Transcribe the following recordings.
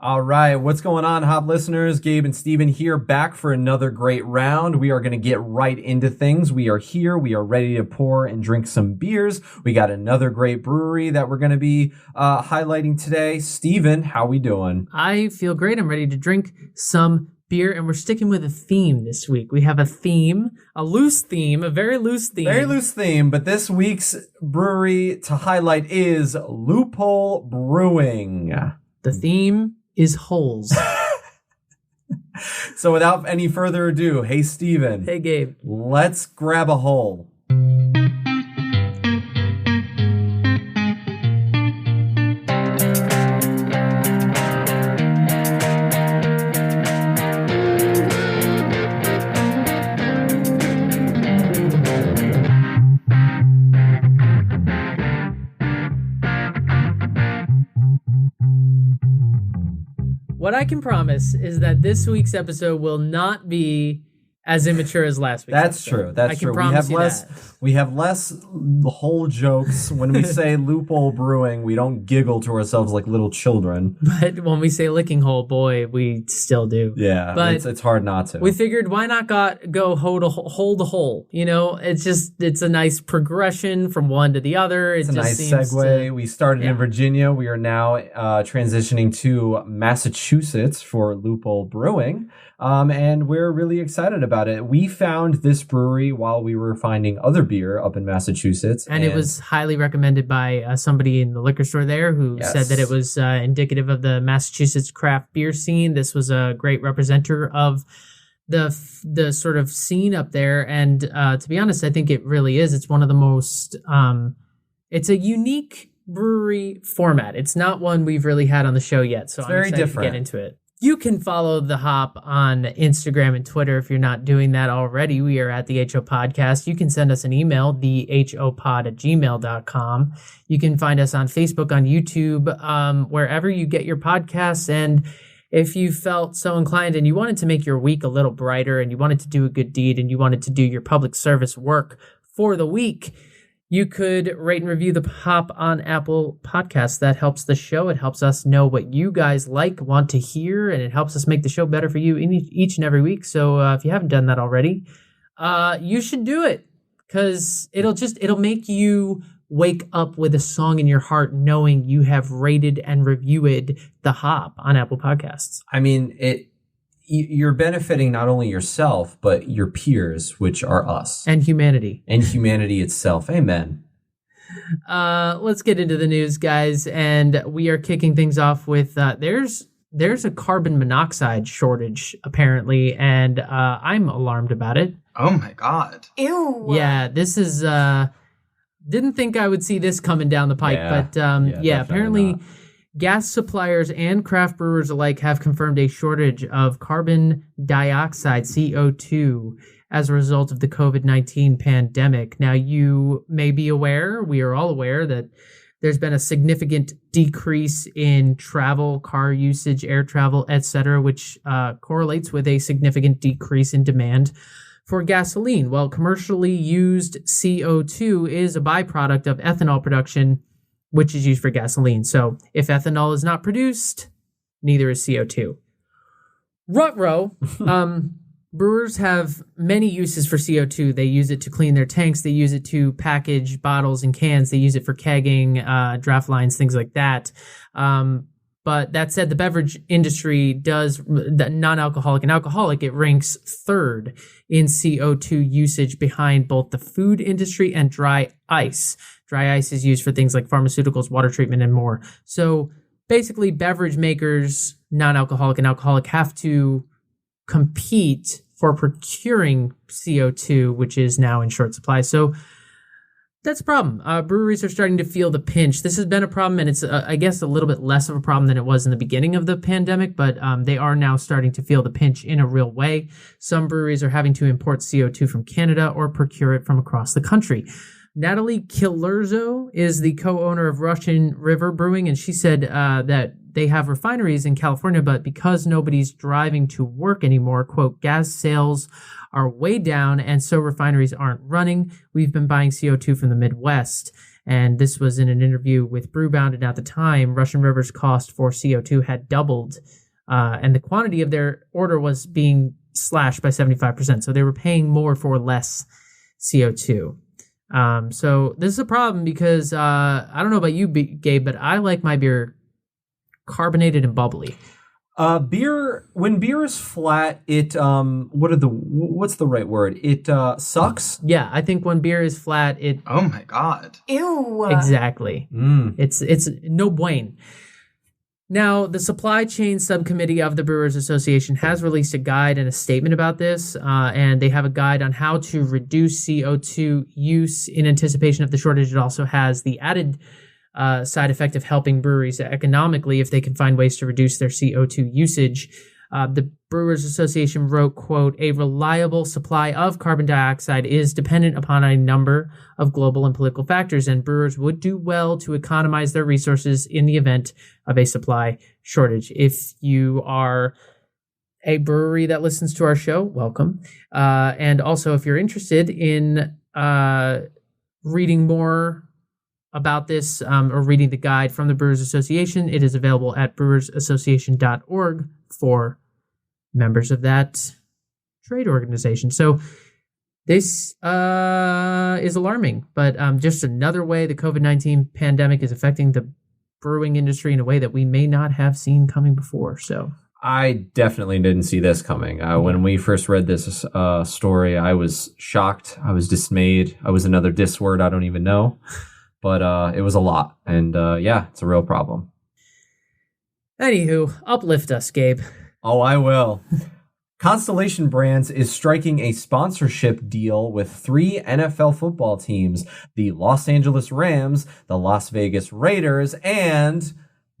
All right, what's going on, Hop listeners? Gabe and Steven here, back for another great round. We are going to get right into things. We are here. We are ready to pour and drink some beers. We got another great brewery that we're going to be highlighting today. Steven, how we doing? I feel great. I'm ready to drink some beer, and we're sticking with a theme this week. We have a theme, a loose theme, a very loose theme. Very loose theme, but this week's brewery to highlight is Loophole Brewing. The theme is holes. So without any further ado, hey Steven. Hey Gabe. Let's grab a hole. What I can promise is that this week's episode will not be as immature as last week's That's episode. true. That's true. We have less whole jokes. When we say Loophole Brewing, we don't giggle to ourselves like little children. But when we say licking hole, boy, we still do. Yeah, but it's hard not to. We figured why not go hold the hole? You know, it's a nice progression from one to the other. It's a nice segue. We started in Virginia. We are now transitioning to Massachusetts for Loophole Brewing. And we're really excited about it. We found this brewery while we were finding other beer up in Massachusetts. And it was highly recommended by somebody in the liquor store there who said that it was indicative of the Massachusetts craft beer scene. This was a great representative of the sort of scene up there. And to be honest, I think it really is. It's one of the most, it's a unique brewery format. It's not one we've really had on the show yet. So it's very different. To get into it. You can follow The Hop on Instagram and Twitter if you're not doing that already. We are at the HO Podcast. You can send us an email, thehopod@gmail.com. You can find us on Facebook, on YouTube, wherever you get your podcasts. And if you felt so inclined and you wanted to make your week a little brighter and you wanted to do a good deed and you wanted to do your public service work for the week, you could rate and review The Hop on Apple Podcasts. That helps the show. It helps us know what you guys want to hear, and it helps us make the show better for you each and every week. So if you haven't done that already, you should do it, because it'll make you wake up with a song in your heart knowing you have rated and reviewed The Hop on Apple Podcasts. I mean, you're benefiting not only yourself, but your peers, which are us. And humanity. And humanity itself. Amen. Let's get into the news, guys. And we are kicking things off with, there's a carbon monoxide shortage, apparently, and I'm alarmed about it. Oh, my God. Ew. Yeah, this is, didn't think I would see this coming down the pike, but apparently not. Gas suppliers and craft brewers alike have confirmed a shortage of carbon dioxide, CO2, as a result of the COVID-19 pandemic. Now, you may be aware, we are all aware, that there's been a significant decrease in travel, car usage, air travel, etc., which correlates with a significant decrease in demand for gasoline. Well, commercially used CO2 is a byproduct of ethanol production, which is used for gasoline. So if ethanol is not produced, neither is CO2. Ruh-roh. Brewers have many uses for CO2. They use it to clean their tanks. They use it to package bottles and cans. They use it for kegging, draft lines, things like that. But that said, the beverage industry does, the non-alcoholic and alcoholic, it ranks third in CO2 usage behind both the food industry and dry ice. Dry ice is used for things like pharmaceuticals, water treatment, and more. So basically, beverage makers, non-alcoholic and alcoholic, have to compete for procuring CO2, which is now in short supply. So that's a problem. Breweries are starting to feel the pinch. This has been a problem, and it's, I guess, a little bit less of a problem than it was in the beginning of the pandemic, but they are now starting to feel the pinch in a real way. Some breweries are having to import CO2 from Canada or procure it from across the country. Natalie Killerzo is the co-owner of Russian River Brewing, and she said that they have refineries in California, but because nobody's driving to work anymore, quote, gas sales are way down, and so refineries aren't running. We've been buying CO2 from the Midwest. And this was in an interview with Brewbound, and at the time, Russian River's cost for CO2 had doubled, and the quantity of their order was being slashed by 75%. So they were paying more for less CO2. So this is a problem because I don't know about you, Gabe, but I like my beer carbonated and bubbly. When beer is flat, it what's the right word? It sucks. Yeah, I think when beer is flat, it. Oh my god! Ew. Exactly. It's no bueno. Now, the Supply Chain Subcommittee of the Brewers Association has released a guide and a statement about this, and they have a guide on how to reduce CO2 use in anticipation of the shortage. It also has the added side effect of helping breweries economically if they can find ways to reduce their CO2 usage. The Brewers Association wrote, quote, "A reliable supply of carbon dioxide is dependent upon a number of global and political factors, and brewers would do well to economize their resources in the event of a supply shortage." If you are a brewery that listens to our show, welcome. And also, if you're interested in reading more about this or reading the guide from the Brewers Association, it is available at brewersassociation.org for members of that trade organization. So this is alarming, but just another way the COVID-19 pandemic is affecting the brewing industry in a way that we may not have seen coming before. So I definitely didn't see this coming. When we first read this story, I was shocked. I was dismayed. I was another diss word I don't even know. But it was a lot. And yeah, it's a real problem. Anywho, uplift us, Gabe. Oh, I will. Constellation Brands is striking a sponsorship deal with 3 NFL football teams, the Los Angeles Rams, the Las Vegas Raiders, and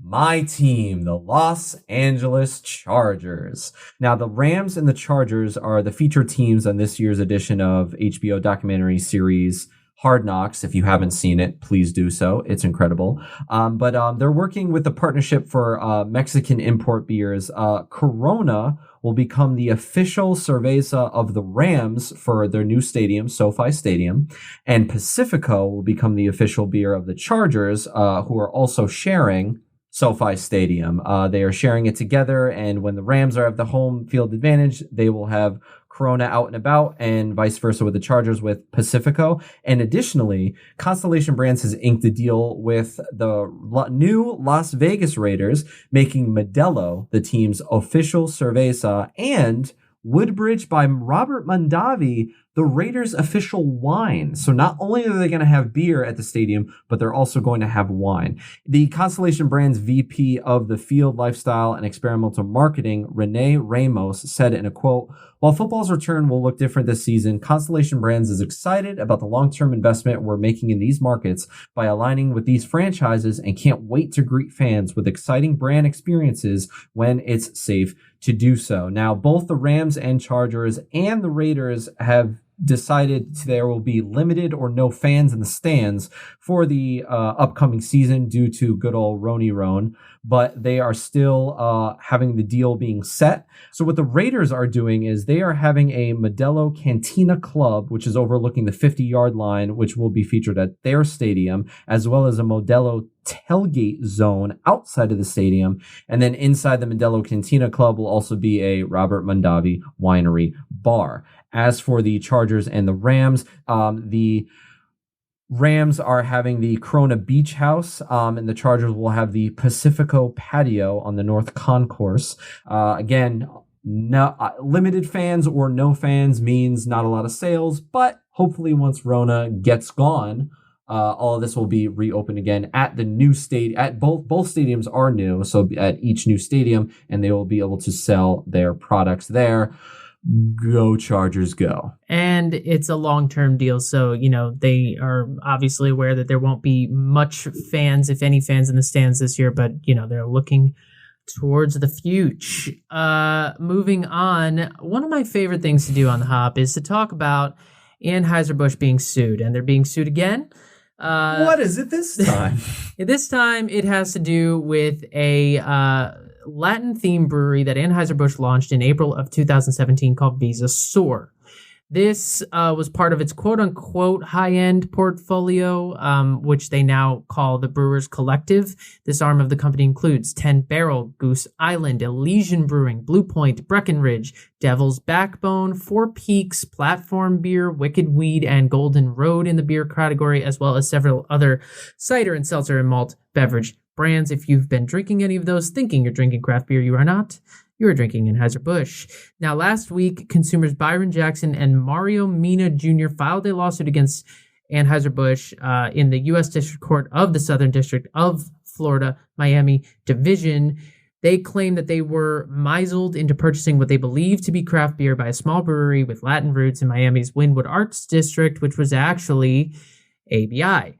my team, the Los Angeles Chargers. Now, the Rams and the Chargers are the featured teams on this year's edition of HBO documentary series Hard Knocks. If you haven't seen it, please do so. It's incredible. But they're working with the partnership for Mexican import beers. Corona will become the official cerveza of the Rams for their new stadium, SoFi Stadium. And Pacifico will become the official beer of the Chargers, who are also sharing SoFi Stadium. They are sharing it together, and when the Rams are at the home field advantage, they will have Corona out and about, and vice versa with the Chargers with Pacifico. And additionally, Constellation Brands has inked a deal with the new Las Vegas Raiders, making Modelo the team's official cerveza, and Woodbridge by Robert Mondavi, the Raiders' official wine. So not only are they going to have beer at the stadium, but they're also going to have wine. The Constellation Brands VP of the Field Lifestyle and Experimental Marketing, Renee Ramos, said in a quote, "While football's return will look different this season, Constellation Brands is excited about the long-term investment we're making in these markets by aligning with these franchises and can't wait to greet fans with exciting brand experiences when it's safe to do so." Now, both the Rams and Chargers and the Raiders have decided there will be limited or no fans in the stands for the upcoming season due to good old Roni Roan, but they are still having the deal being set. So what the Raiders are doing is they are having a Modelo Cantina Club, which is overlooking the 50-yard line, which will be featured at their stadium, as well as a Modelo tailgate zone outside of the stadium. And then inside the Modelo Cantina Club will also be a Robert Mondavi winery bar. As for the Chargers and the Rams are having the Corona Beach House, and the Chargers will have the Pacifico Patio on the North Concourse. Again, limited fans or no fans means not a lot of sales, but hopefully once Rona gets gone, all of this will be reopened again at the new stadium. At both stadiums are new, so at each new stadium, and they will be able to sell their products there. Go Chargers, go. And it's a long-term deal, so, they are obviously aware that there won't be much fans, if any fans in the stands this year, but, they're looking towards the future. Moving on, one of my favorite things to do on the Hop is to talk about Anheuser-Busch being sued, and they're being sued again. What is it this time? This time it has to do with a Latin-themed brewery that Anheuser-Busch launched in April of 2017 called Visa Sur. This was part of its quote-unquote high-end portfolio, which they now call the Brewers Collective. This arm of the company includes 10 Barrel, Goose Island, Elysian Brewing, Blue Point, Breckenridge, Devil's Backbone, Four Peaks, Platform Beer, Wicked Weed, and Golden Road in the beer category, as well as several other cider and seltzer and malt beverage brands. If you've been drinking any of those thinking you're drinking craft beer, you are not. You were drinking Anheuser-Busch. Now, last week, consumers Byron Jackson and Mario Mina Jr. filed a lawsuit against Anheuser-Busch in the U.S. District Court of the Southern District of Florida, Miami Division. They claim that they were misled into purchasing what they believe to be craft beer by a small brewery with Latin roots in Miami's Wynwood Arts District, which was actually ABI.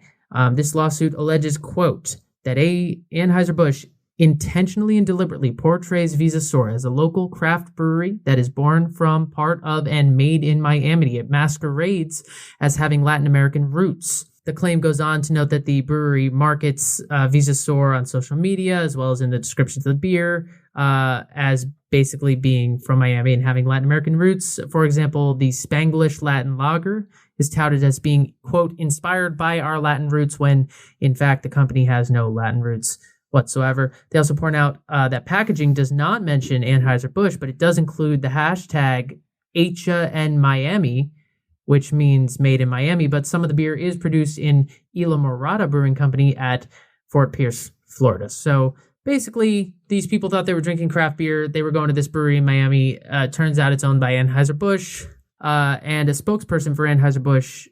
This lawsuit alleges, quote, that Anheuser-Busch intentionally and deliberately portrays Visa Sour as a local craft brewery that is born from, part of, and made in Miami. It masquerades as having Latin American roots. The claim goes on to note that the brewery markets Visa Sour on social media, as well as in the descriptions of the beer, as basically being from Miami and having Latin American roots. For example, the Spanglish Latin Lager is touted as being, quote, inspired by our Latin roots, when, in fact, the company has no Latin roots whatsoever. They also point out that packaging does not mention Anheuser-Busch, but it does include the hashtag Hecha en Miami, which means made in Miami, but some of the beer is produced in Isla Morada Brewing Company at Fort Pierce, Florida. So basically, these people thought they were drinking craft beer. They were going to this brewery in Miami. Turns out it's owned by Anheuser-Busch. And a spokesperson for Anheuser-Busch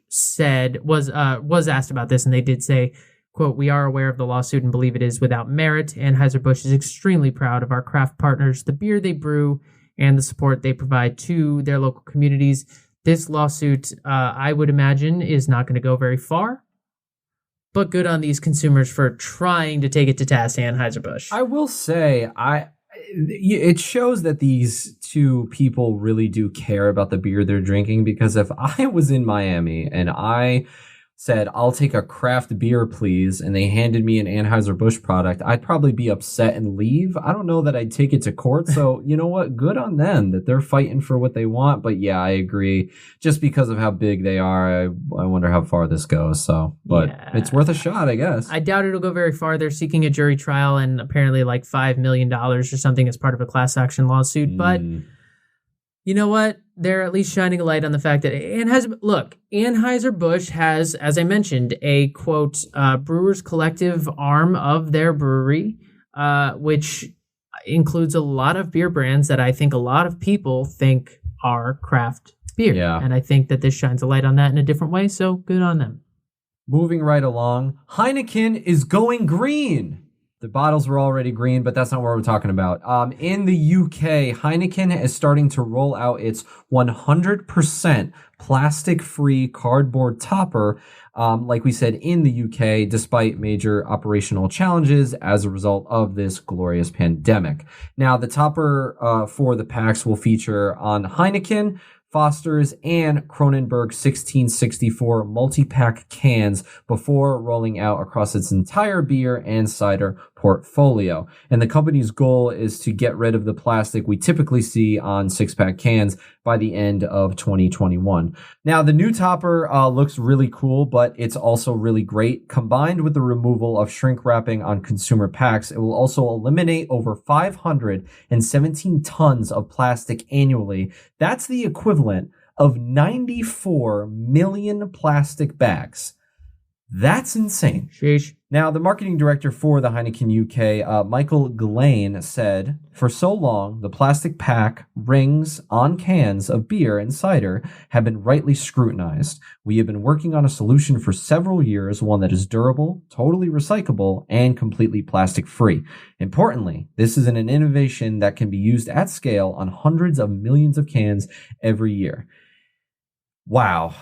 was asked about this, and they did say, quote, we are aware of the lawsuit and believe it is without merit. Anheuser-Busch is extremely proud of our craft partners, the beer they brew, and the support they provide to their local communities. This lawsuit, I would imagine, is not going to go very far. But good on these consumers for trying to take it to task, Anheuser-Busch. I will say, it shows that these two people really do care about the beer they're drinking, because if I was in Miami and I said, I'll take a craft beer, please, and they handed me an Anheuser-Busch product, I'd probably be upset and leave. I don't know that I'd take it to court. So, you know what? Good on them that they're fighting for what they want. But yeah, I agree. Just because of how big they are, I wonder how far this goes. So, but yeah, it's worth a shot, I guess. I doubt it'll go very far. They're seeking a jury trial and apparently like $5 million or something as part of a class action lawsuit. But you know what? They're at least shining a light on the fact that Anheuser-Busch has, as I mentioned, a, quote, Brewers Collective arm of their brewery, which includes a lot of beer brands that I think a lot of people think are craft beer. Yeah. And I think that this shines a light on that in a different way, so good on them. Moving right along, Heineken is going green. The bottles were already green, but that's not what we're talking about. In the UK, Heineken is starting to roll out its 100% plastic-free cardboard topper, like we said, in the UK, despite major operational challenges as a result of this glorious pandemic. Now, the topper for the packs will feature on Heineken, Foster's, and Kronenberg 1664 multi-pack cans before rolling out across its entire beer and cider portfolio. And the company's goal is to get rid of the plastic we typically see on six-pack cans by the end of 2021. Now, the new topper looks really cool, but it's also really great. Combined with the removal of shrink wrapping on consumer packs, it will also eliminate over 517 tons of plastic annually. That's the equivalent of 94 million plastic bags. That's insane. Sheesh. Now, the marketing director for the Heineken UK, Michael Glane, said, for so long, the plastic pack rings on cans of beer and cider have been rightly scrutinized. We have been working on a solution for several years, one that is durable, totally recyclable, and completely plastic-free. Importantly, this is an innovation that can be used at scale on hundreds of millions of cans every year. Wow.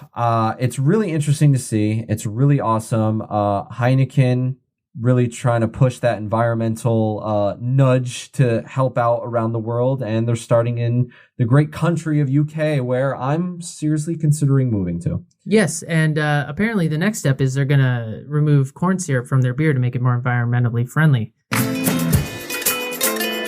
It's really interesting to see. It's really awesome. Heineken really trying to push that environmental nudge to help out around the world. And they're starting in the great country of UK, where I'm seriously considering moving to. Yes. And apparently the next step is they're going to remove corn syrup from their beer to make it more environmentally friendly.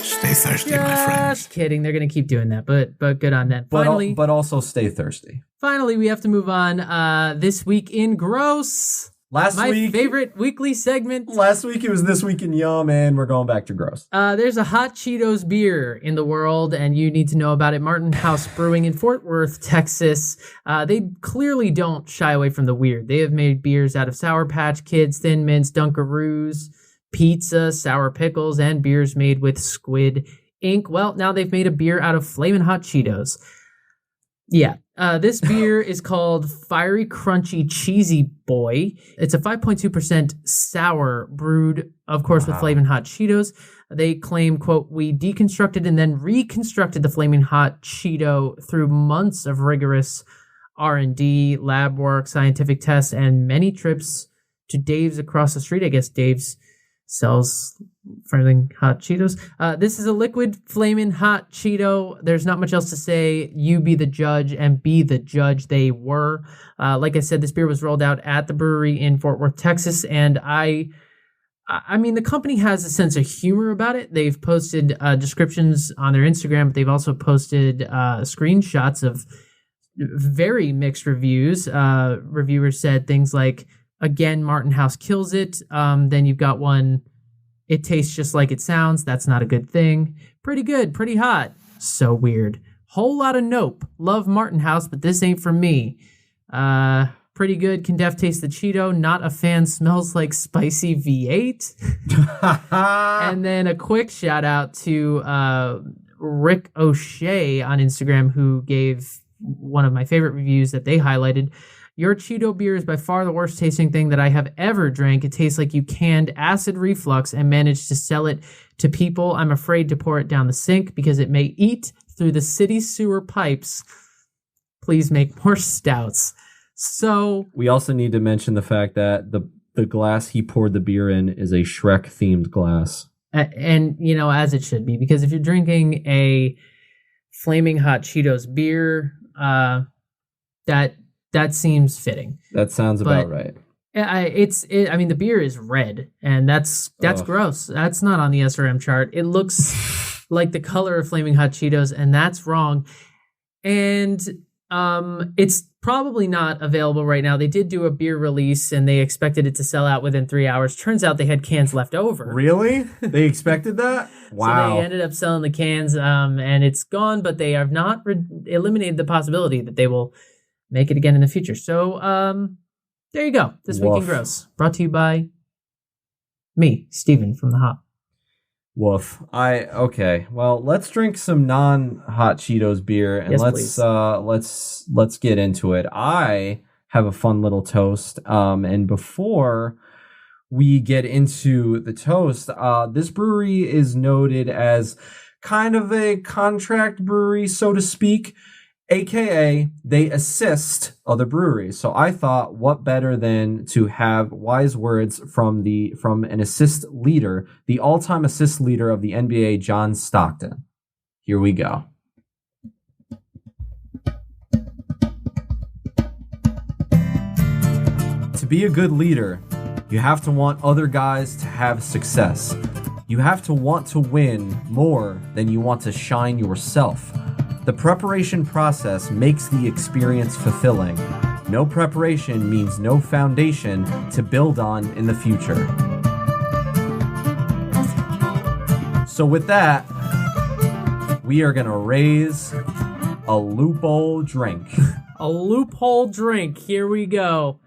Stay thirsty, my friend. Just kidding. They're going to keep doing that, but good on that. Finally, but also stay thirsty. finally, we have to move on. This week in gross. My favorite weekly segment. Last week it was This Week in Yum, and we're going back to gross. There's a hot Cheetos beer in the world, and you need to know about it. Martin House Brewing in Fort Worth, Texas. They clearly don't shy away from the weird. They have made beers out of Sour Patch Kids, Thin Mints, Dunkaroos, pizza, sour pickles, and beers made with squid ink. Well, now they've made a beer out of Flamin' Hot Cheetos. Yeah. This beer is called Fiery Crunchy Cheesy Boy. It's a 5.2% sour brewed, of course, with Flamin' Hot Cheetos. They claim, quote, we deconstructed and then reconstructed the Flamin' Hot Cheeto through months of rigorous R&D, lab work, scientific tests, and many trips to Dave's across the street. I guess Dave's sells Flamin' Hot Cheetos. This is a liquid Flamin' Hot Cheeto. There's not much else to say. You be the judge and be the judge. They were. Like I said, this beer was rolled out at the brewery in Fort Worth, Texas, and I mean, the company has a sense of humor about it. They've posted descriptions on their Instagram, but they've also posted screenshots of very mixed reviews. Reviewers said things like, again, Martin House kills it. Then you've got one, it tastes just like it sounds. That's not a good thing. Pretty good, pretty hot. So weird. Whole lot of nope. Love Martin House, but this ain't for me. Pretty good. Can def taste the Cheeto. Not a fan. Smells like spicy V8. And then a quick shout out to Rick O'Shea on Instagram, who gave one of my favorite reviews that they highlighted. Your Cheeto beer is by far the worst tasting thing that I have ever drank. It tastes like you canned acid reflux and managed to sell it to people. I'm afraid to pour it down the sink because it may eat through the city sewer pipes. Please make more stouts. So we also need to mention the fact that the glass he poured the beer in is a Shrek-themed glass. And, you know, as it should be, because if you're drinking a Flaming Hot Cheetos beer, that seems fitting. That sounds about right. I mean, the beer is red, and that's gross. That's not on the SRM chart. It looks like the color of Flaming Hot Cheetos, and that's wrong. And it's probably not available right now. They did do a beer release, and they expected it to sell out within 3 hours. Turns out they had cans left over. Really? They expected that? Wow. So they ended up selling the cans, and it's gone, but they have not eliminated the possibility that they will make it again in the future. So, there you go. This Week in Gross. Brought to you by me, Steven from The Hop. Woof. Okay. Well, let's drink some non-Hot Cheetos beer, and let's get into it. I have a fun little toast. And before we get into the toast, this brewery is noted as kind of a contract brewery, so to speak. AKA, they assist other breweries. So I thought, what better than to have wise words from an assist leader, the all-time assist leader of the NBA, John Stockton. Here we go. To be a good leader, you have to want other guys to have success. You have to want to win more than you want to shine yourself. The preparation process makes the experience fulfilling. No preparation means no foundation to build on in the future. So with that, we are going to raise a loophole drink. A loophole drink. Here we go.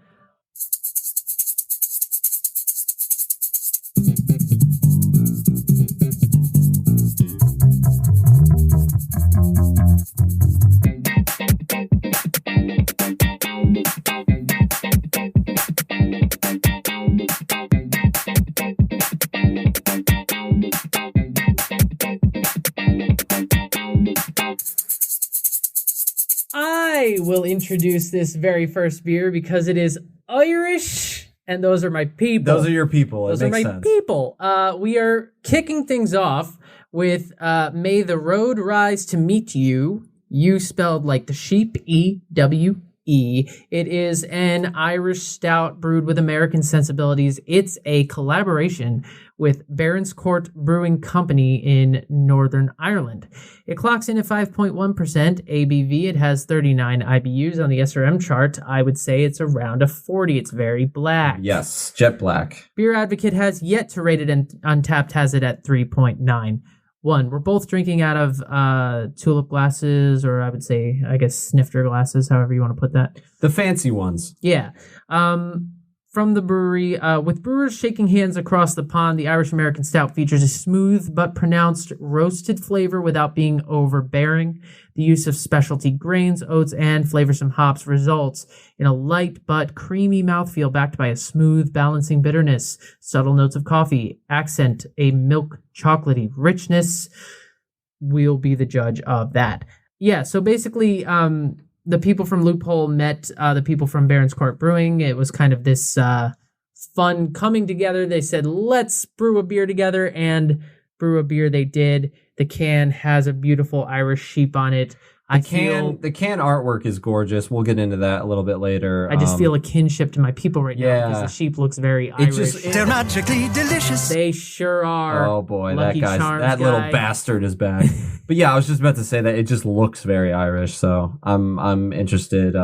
I will introduce this very first beer because it is Irish, and those are my people. Those are your people. Those are my people. We are kicking things off with May the Road Rise to Meet You. You spelled like the sheep, EW, It is an Irish stout brewed with American sensibilities. It's a collaboration with Barron's Court Brewing Company in Northern Ireland. It clocks in at 5.1% ABV. It has 39 IBUs on the SRM chart. I would say it's around a 40. It's very black. Yes, jet black. Beer Advocate has yet to rate it, and Untapped has it at 3.91. We're both drinking out of tulip glasses, or I would say, I guess, snifter glasses, however you want to put that. The fancy ones. Yeah. From the brewery, with brewers shaking hands across the pond, the Irish American Stout features a smooth but pronounced roasted flavor without being overbearing. The use of specialty grains, oats, and flavorsome hops results in a light but creamy mouthfeel backed by a smooth, balancing bitterness. Subtle notes of coffee accent a milk chocolatey richness. We'll be the judge of that. Yeah, so basically, the people from Loophole met the people from Barron's Court Brewing. It was kind of this fun coming together. They said, let's brew a beer together, and brew a beer they did. The can has a beautiful Irish sheep on it. The can artwork is gorgeous. We'll get into that a little bit later. I just feel a kinship to my people right now because the sheep looks very Irish. They're magically delicious. They sure are. Oh boy, Lucky that little bastard is back. But yeah, I was just about to say that it just looks very Irish. So I'm interested.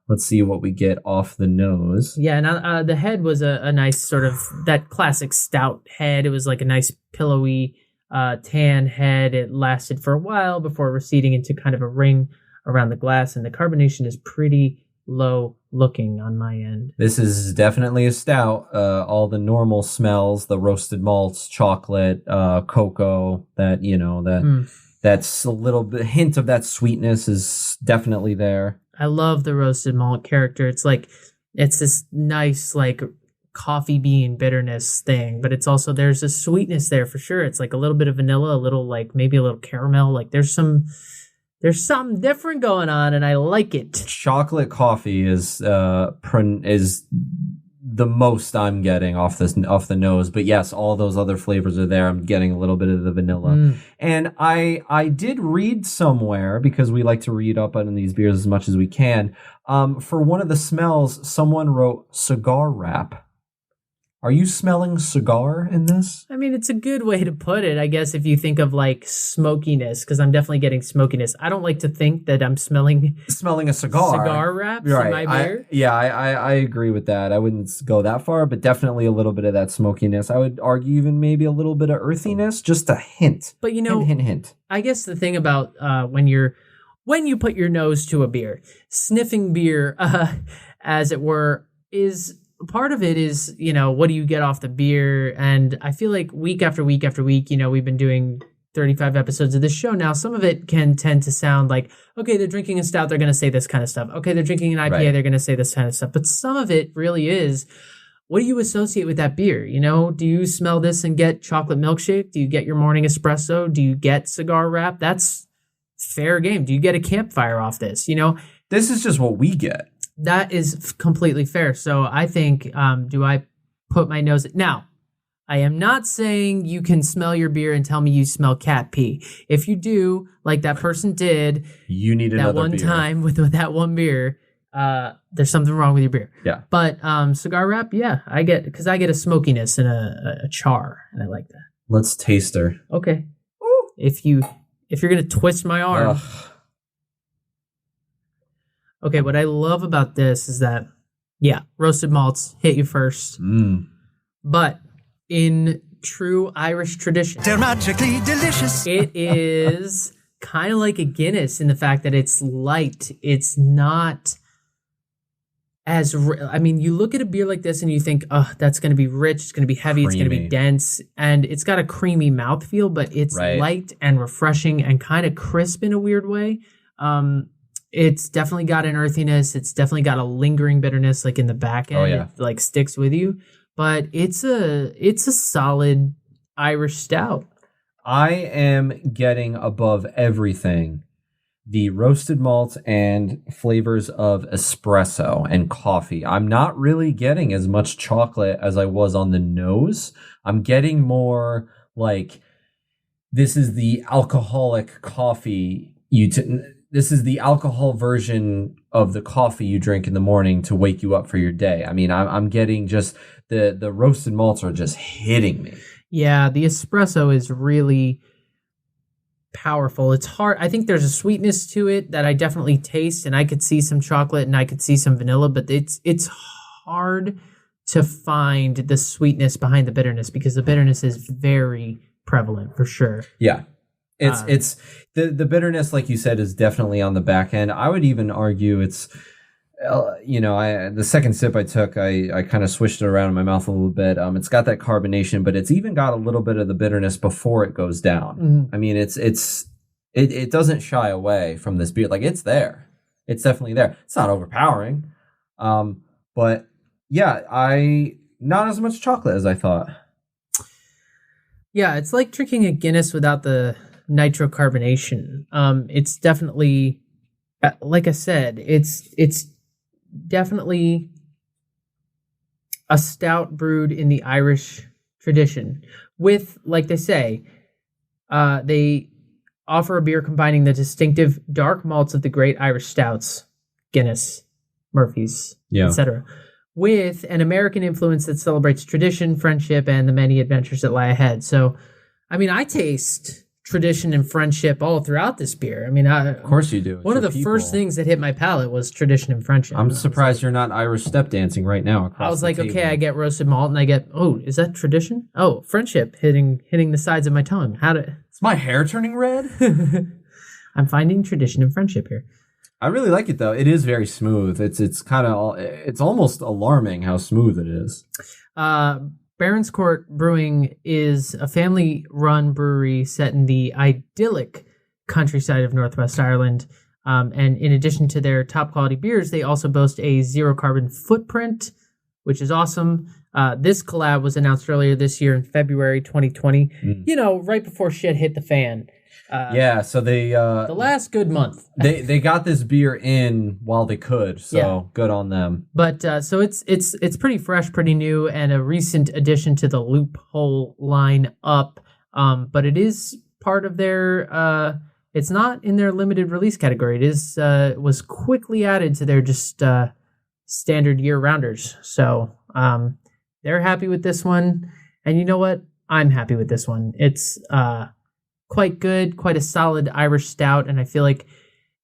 Let's see what we get off the nose. Yeah, and the head was a nice sort of that classic stout head. It was like a nice pillowy tan head. It lasted for a while before receding into kind of a ring around the glass, and the carbonation is pretty low looking on my end. This is definitely a stout. All the normal smells, the roasted malts, chocolate, cocoa, that's a little bit hint of that sweetness is definitely there. I love the roasted malt character. It's this nice like coffee bean bitterness thing, but it's also, there's a sweetness there for sure. It's like a little bit of vanilla, a little like maybe a little caramel. Like there's something different going on, and I like it. Chocolate coffee is the most I'm getting off the nose, but yes, all those other flavors are there. I'm getting a little bit of the vanilla, and I did read somewhere, because we like to read up on these beers as much as we can. For one of the smells, someone wrote cigar wrap. Are you smelling cigar in this? I mean, it's a good way to put it, I guess, if you think of like smokiness, because I'm definitely getting smokiness. I don't like to think that I'm smelling a cigar wraps right. in my beer. I agree with that. I wouldn't go that far, but definitely a little bit of that smokiness. I would argue even maybe a little bit of earthiness, just a hint. But hint. I guess the thing about when you put your nose to a beer, sniffing beer, as it were, is part of it is, what do you get off the beer? And I feel like week after week after week, we've been doing 35 episodes of this show now. Some of it can tend to sound like, okay, they're drinking a stout, they're going to say this kind of stuff. Okay, they're drinking an IPA, right, they're going to say this kind of stuff. But some of it really is, what do you associate with that beer? Do you smell this and get chocolate milkshake? Do you get your morning espresso? Do you get cigar wrap? That's fair game. Do you get a campfire off this? This is just what we get. That is completely fair. So I think, do I put my nose... Now, I am not saying you can smell your beer and tell me you smell cat pee. If you do, like that person did, you need another that one beer. Time with that one beer, there's something wrong with your beer. Yeah. But cigar wrap, yeah, I get a smokiness and a char, and I like that. Let's taste her. Okay. Ooh. If you're gonna twist my arm. Ugh. Okay, what I love about this is that, roasted malts hit you first. But in true Irish tradition, they're magically delicious. It is kind of like a Guinness in the fact that it's light. It's not as... you look at a beer like this and you think, oh, that's going to be rich, it's going to be heavy, It's going to be dense, and it's got a creamy mouthfeel, but it's light and refreshing and kind of crisp in a weird way. It's definitely got an earthiness. It's definitely got a lingering bitterness, like in the back end. It like sticks with you. But it's a solid Irish stout. I am getting above everything the roasted malt and flavors of espresso and coffee. I'm not really getting as much chocolate as I was on the nose. I'm getting more like, this is the alcoholic coffee this is the alcohol version of the coffee you drink in the morning to wake you up for your day. I mean, I'm getting just the roasted malts are just hitting me. Yeah, the espresso is really powerful. It's hard. I think there's a sweetness to it that I definitely taste, and I could see some chocolate and I could see some vanilla, but it's hard to find the sweetness behind the bitterness because the bitterness is very prevalent for sure. Yeah. It's the bitterness, like you said, is definitely on the back end. I would even argue it's, the second sip I took, I kind of swished it around in my mouth a little bit. It's got that carbonation, but it's even got a little bit of the bitterness before it goes down. Mm-hmm. I mean, it doesn't shy away from this beer. Like, it's there. It's definitely there. It's not overpowering. But yeah, not as much chocolate as I thought. Yeah, it's like drinking a Guinness without the nitrocarbonation. It's definitely, like I said, it's definitely a stout brewed in the Irish tradition with, like they say, they offer a beer combining the distinctive dark malts of the great Irish stouts, Guinness, Murphy's, etc., with an American influence that celebrates tradition, friendship, and the many adventures that lie ahead. So, I mean, I taste tradition and friendship all throughout this beer. I mean, of course you do. One of the first things that hit my palate was tradition and friendship. I'm surprised you're not Irish step dancing right now. I was like, okay, I get roasted malt, and I get, is that tradition? Oh, friendship hitting the sides of my tongue. Is my hair turning red? I'm finding tradition and friendship here. I really like it though. It is very smooth. It's almost alarming how smooth it is. Barons Court Brewing is a family-run brewery set in the idyllic countryside of Northwest Ireland. And in addition to their top-quality beers, they also boast a zero-carbon footprint, which is awesome. This collab was announced earlier this year in February 2020, right before shit hit the fan. So they the last good month they got this beer in while they could, so good on them. But so it's pretty fresh, pretty new, and a recent addition to the Loophole line up. But it is part of their it's not in their limited release category. It is was quickly added to their just standard year rounders. So they're happy with this one, and you know what? I'm happy with this one. It's quite good, quite a solid Irish stout, and I feel like,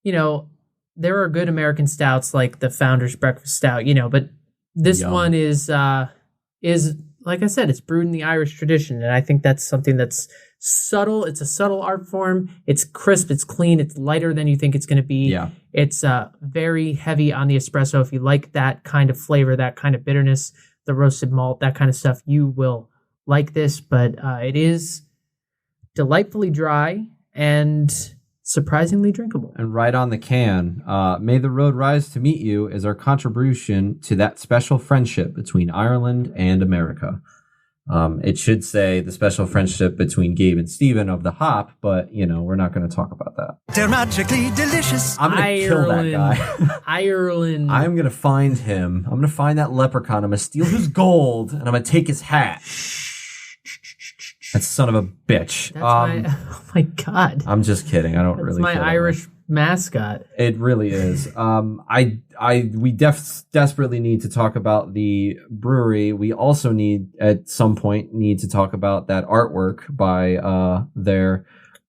there are good American stouts like the Founder's Breakfast Stout, but this one is like I said, it's brewed in the Irish tradition, and I think that's something that's subtle. It's a subtle art form. It's crisp, it's clean, it's lighter than you think it's going to be. Yeah. It's very heavy on the espresso. If you like that kind of flavor, that kind of bitterness, the roasted malt, that kind of stuff, you will like this, but it is delightfully dry and surprisingly drinkable. And right on the can, may the road rise to meet you is our contribution to that special friendship between Ireland and America. It should say the special friendship between Gabe and Steven of the hop, but, we're not going to talk about that. They're magically delicious. I'm going to kill that guy. Ireland. I'm going to find him. I'm going to find that leprechaun. I'm going to steal his gold, and I'm going to take his hat. That son of a bitch. Oh my God. I'm just kidding. I don't That's really. My Irish mascot. It really is. We desperately need to talk about the brewery. We also at some point to talk about that artwork by their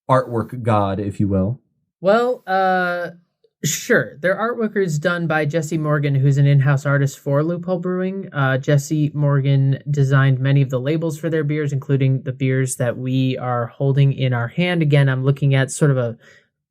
artwork god, if you will. Well, sure. Their artwork is done by Jesse Morgan, who's an in-house artist for Loophole Brewing. Jesse Morgan designed many of the labels for their beers, including the beers that we are holding in our hand. Again, I'm looking at sort of a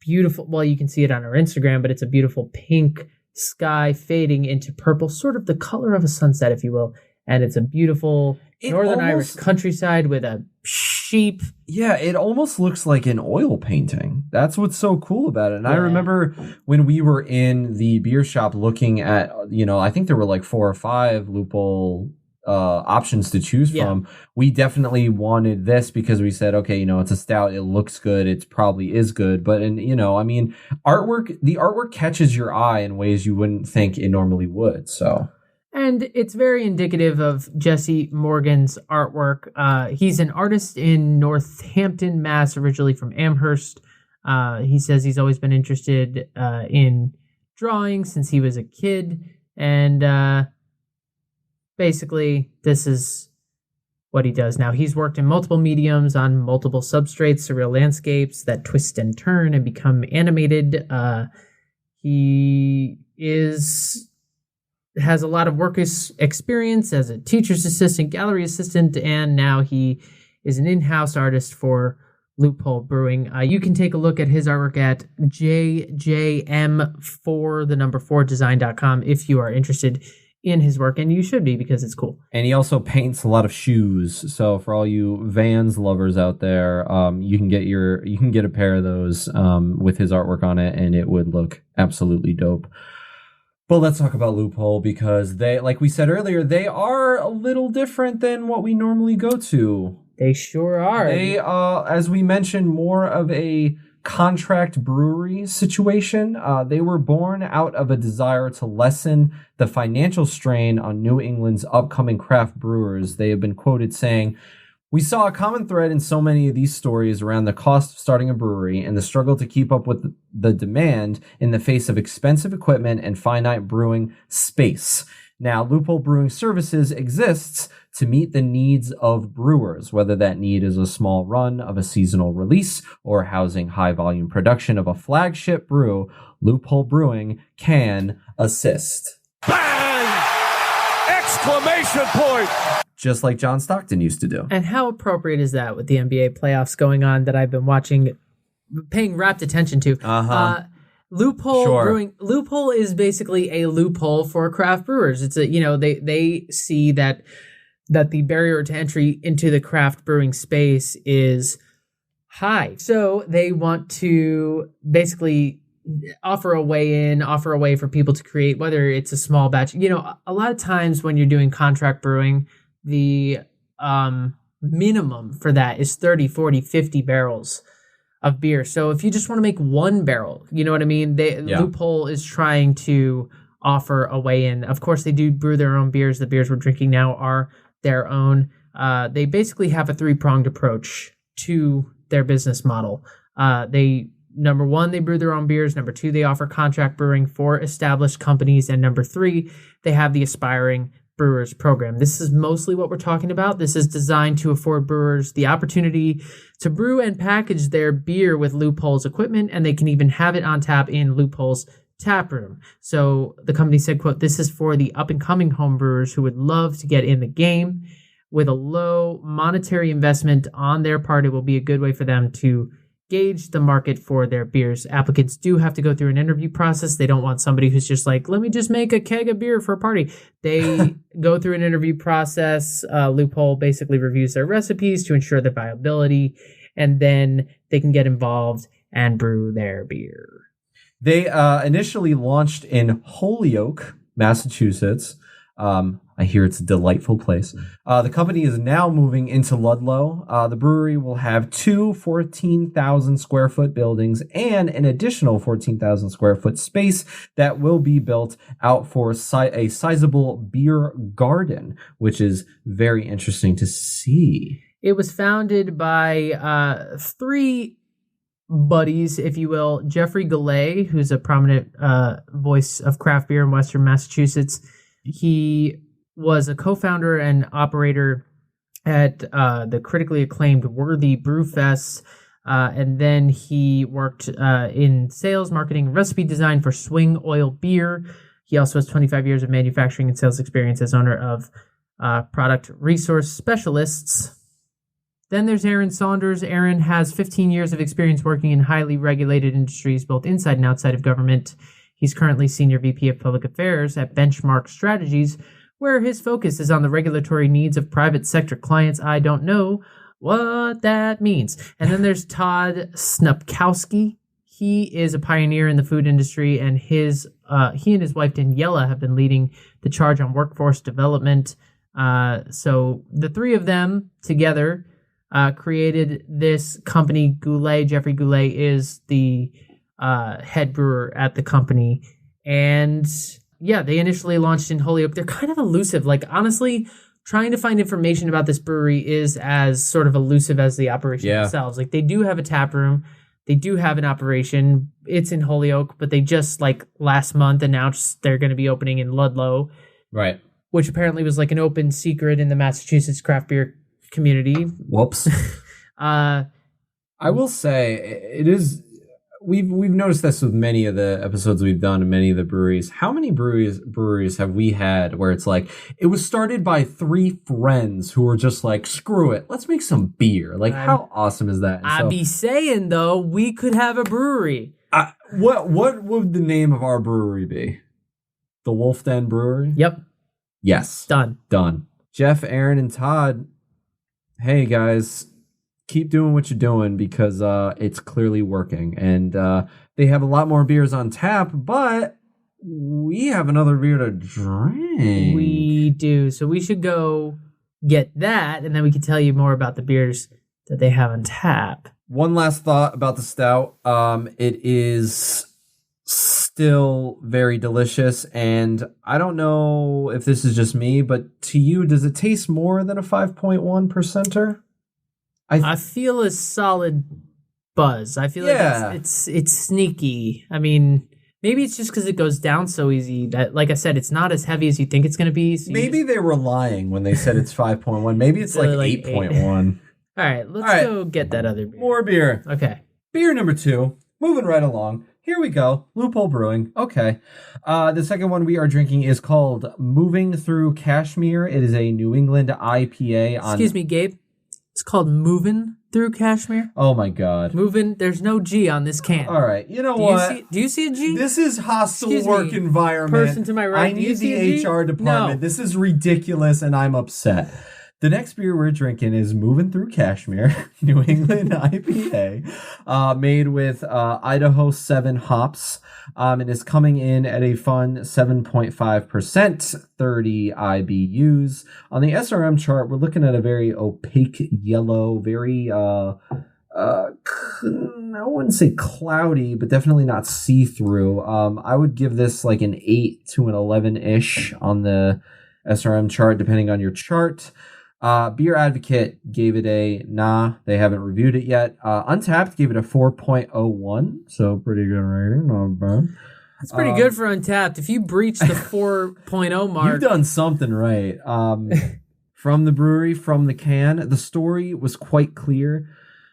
beautiful, well, you can see it on our Instagram, but it's a beautiful pink sky fading into purple, sort of the color of a sunset, if you will. And it's a beautiful Irish countryside with a sheep. Yeah, it almost looks like an oil painting. That's what's so cool about it. And I remember when we were in the beer shop looking at, I think there were like 4 or 5 Loophole options to choose from. We definitely wanted this because we said, okay, it's a stout, it looks good, it probably is good, but the artwork catches your eye in ways you wouldn't think it normally would. So, and it's very indicative of Jesse Morgan's artwork. He's an artist in Northampton, Mass, originally from Amherst. He says he's always been interested in drawing since he was a kid, and basically this is what he does now. He's worked in multiple mediums on multiple substrates, surreal landscapes that twist and turn and become animated. He has a lot of work experience as a teacher's assistant, gallery assistant, and now he is an in-house artist for Loophole Brewing. You can take a look at his artwork at jjm4design.com if you are interested in his work, and you should be, because it's cool. And he also paints a lot of shoes. So for all you Vans lovers out there, you can get a pair of those with his artwork on it, and it would look absolutely dope. But let's talk about Loophole, because they, like we said earlier, they are a little different than what we normally go to. They sure are. They, as we mentioned, more of a contract brewery situation. They were born out of a desire to lessen the financial strain on New England's upcoming craft brewers. They have been quoted saying, "We saw a common thread in so many of these stories around the cost of starting a brewery and the struggle to keep up with the demand in the face of expensive equipment and finite brewing space. Now, Loophole Brewing Services exists to meet the needs of brewers, whether that need is a small run of a seasonal release or housing high-volume production of a flagship brew. Loophole Brewing can assist." Bang! Exclamation point! Just like John Stockton used to do. And how appropriate is that with the NBA playoffs going on that I've been watching, paying rapt attention to? Loophole Brewing. Loophole is basically a loophole for craft brewers. It's they see that the barrier to entry into the craft brewing space is high. So they want to basically offer a way for people to create, whether it's a small batch. A lot of times when you're doing contract brewing, the minimum for that is 30, 40, 50 barrels of beer. So if you just want to make one barrel, you know what I mean? Loophole is trying to offer a way in. Of course, they do brew their own beers. The beers we're drinking now are their own. They basically have a three-pronged approach to their business model. Number one, they brew their own beers. Number two, they offer contract brewing for established companies. And number three, they have the Aspiring Brewers Program. This is mostly what we're talking about. This is designed to afford brewers the opportunity to brew and package their beer with Loophole's equipment, and they can even have it on tap in Loophole's tap room. So the company said, quote, "This is for the up-and-coming home brewers who would love to get in the game. With a low monetary investment on their part, it will be a good way for them to gauge the market for their beers. Applicants do have to go through an interview process. They don't want somebody who's just like, let me just make a keg of beer for a party." They go through an interview process. Loophole basically reviews their recipes to ensure their viability, and then they can get involved and brew their beer. They initially launched in Holyoke, Massachusetts. I hear it's a delightful place. The company is now moving into Ludlow. The brewery will have two 14,000 square foot buildings and an additional 14,000 square foot space that will be built out for a sizable beer garden, which is very interesting to see. It was founded by three buddies, if you will. Jeffrey Goulet, who's a prominent voice of craft beer in Western Massachusetts. He was a co-founder and operator at the critically acclaimed Worthy Brew Fest, and then he worked in sales, marketing, and recipe design for Swing Oil Beer. He also has 25 years of manufacturing and sales experience as owner of Product Resource Specialists. Then there's Aaron Saunders. Aaron has 15 years of experience working in highly regulated industries, both inside and outside of government. He's currently Senior VP of Public Affairs at Benchmark Strategies, where his focus is on the regulatory needs of private sector clients. I don't know what that means. And then there's Todd Snupkowski. He is a pioneer in the food industry, and he and his wife Daniela have been leading the charge on workforce development. So the three of them together created this company. Jeffrey Goulet is the head brewer at the company. And yeah, they initially launched in Holyoke. They're kind of elusive. Like, honestly, trying to find information about this brewery is as sort of elusive as the operation themselves. Like, they do have a tap room. They do have an operation. It's in Holyoke, but they just like last month announced they're going to be opening in Ludlow. Right. Which apparently was like an open secret in the Massachusetts craft beer community. Whoops. I will say it is. We've noticed this with many of the episodes we've done and many of the breweries. How many breweries have we had where it's like it was started by 3 friends who were just like, screw it, let's make some beer. Like, how awesome is that? I'd be saying though, we could have a brewery. What would the name of our brewery be? The Wolf Den Brewery? Yep. Yes. Done. Jeff, Aaron, and Todd. Hey guys. Keep doing what you're doing because it's clearly working. And they have a lot more beers on tap, but we have another beer to drink. We do. So we should go get that, and then we can tell you more about the beers that they have on tap. One last thought about the stout. It is still very delicious, and I don't know if this is just me, but to you, does it taste more than a 5.1 percenter? I feel a solid buzz. I feel like it's sneaky. I mean, maybe it's just because it goes down so easy that, like I said, it's not as heavy as you think it's going to be. So maybe they were lying when they said it's 5.1. Maybe it's like 8.1. All right, let's go get that other beer. More beer. Okay. Beer number 2. Moving right along. Here we go. Loophole Brewing. Okay. The second one we are drinking is called Moving Through Kashmir. It is a New England IPA. Excuse me, Gabe. It's called Movin Through Kashmir. Oh my God. Movin', there's no G on this can. All right. You know what? Do you see a G? This is hostile work environment. Person to my right. I need the HR department. No. This is ridiculous and I'm upset. The next beer we're drinking is Movin' Through Kashmir, New England IPA, made with Idaho 7 hops. It is coming in at a fun 7.5%, 30 IBUs. On the SRM chart, we're looking at a very opaque yellow, very, I wouldn't say cloudy, but definitely not see-through. I would give this like an 8 to an 11-ish on the SRM chart, depending on your chart. Beer Advocate gave it a nah. They haven't reviewed it yet. Untapped gave it a 4.01, so pretty good rating. Not bad. That's pretty good for Untapped. If you breach the 4.0 mark, you've done something right. From the brewery, from the can, the story was quite clear.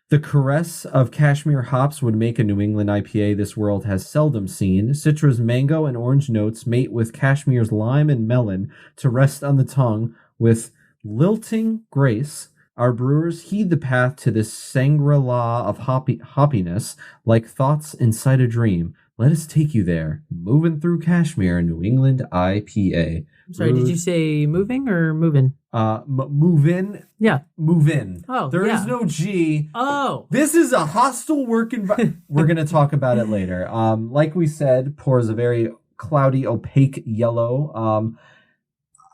The caress of Kashmir hops would make a New England IPA this world has seldom seen. Citra's mango and orange notes mate with Kashmir's lime and melon to rest on the tongue with lilting grace. Our brewers heed the path to this Shangri-La of hoppiness, like thoughts inside a dream. Let us take you there. Moving Through Kashmir, New England IPA. I'm sorry, did you say moving or moving? Move-in. Yeah. Move-in. Oh, There is no G. Oh. This is a hostile work environment. We're going to talk about it later. Like we said, pours a very cloudy, opaque yellow.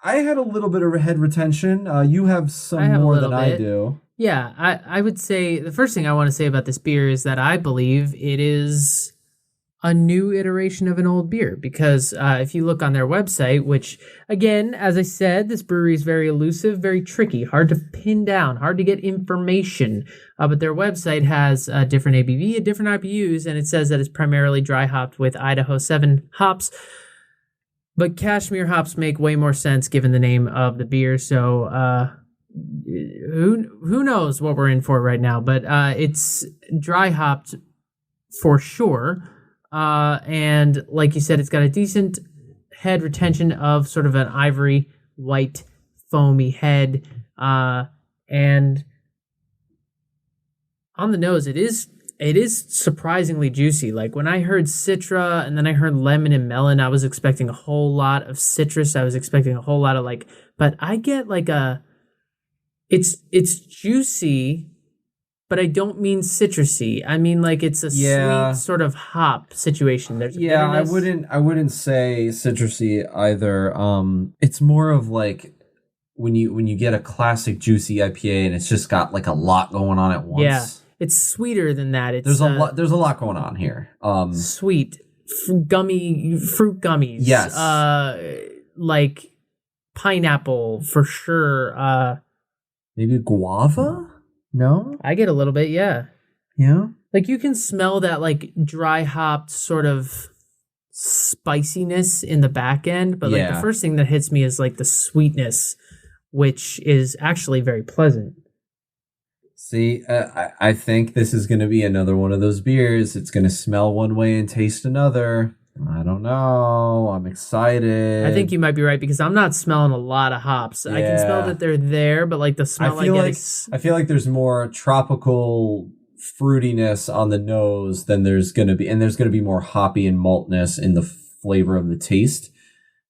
I had a little bit of head retention. You have more than I do. Yeah, I would say the first thing I want to say about this beer is that I believe it is a new iteration of an old beer because if you look on their website, which again, as I said, this brewery is very elusive, very tricky, hard to pin down, hard to get information. But their website has a different ABV, different IBUs, and it says that it's primarily dry hopped with Idaho 7 hops. But Kashmir hops make way more sense given the name of the beer. So who knows what we're in for right now? But it's dry hopped for sure. And like you said, it's got a decent head retention of sort of an ivory white foamy head. And on the nose, it is surprisingly juicy. Like when I heard Citra and then I heard lemon and melon, I was expecting a whole lot of citrus. I was expecting a whole lot of but I get it's juicy, but I don't mean citrusy. I mean it's a sweet sort of hop situation. There's I wouldn't say citrusy either. It's more of when you get a classic juicy IPA and it's just got a lot going on at once. Yeah. It's sweeter than that. There's a lot going on here. Sweet, fruit gummies. Yes. Like pineapple for sure. Maybe guava? No? I get a little bit, yeah. Yeah? Like you can smell that like dry hopped sort of spiciness in the back end, but like the first thing that hits me is like the sweetness, which is actually very pleasant. See, I think this is going to be another one of those beers. It's going to smell one way and taste another. I don't know. I'm excited. I think you might be right because I'm not smelling a lot of hops. Yeah. I can smell that they're there, but like the smell I feel like there's more tropical fruitiness on the nose than there's going to be, and there's going to be more hoppy and maltness in the flavor of the taste.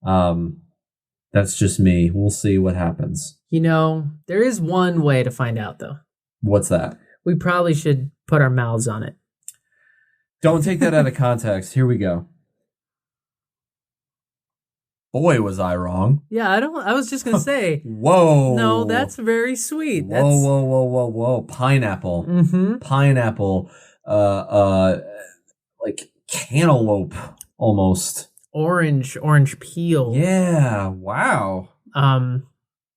That's just me. We'll see what happens. You know, there is one way to find out though. What's that? We probably should put our mouths on it. Don't take that out of context. Here we go. Boy, was I wrong. Yeah, I was just going to say. Whoa. No, that's very sweet. Whoa. Pineapple. Mm-hmm. Pineapple. Like cantaloupe almost. Orange peel. Yeah, wow.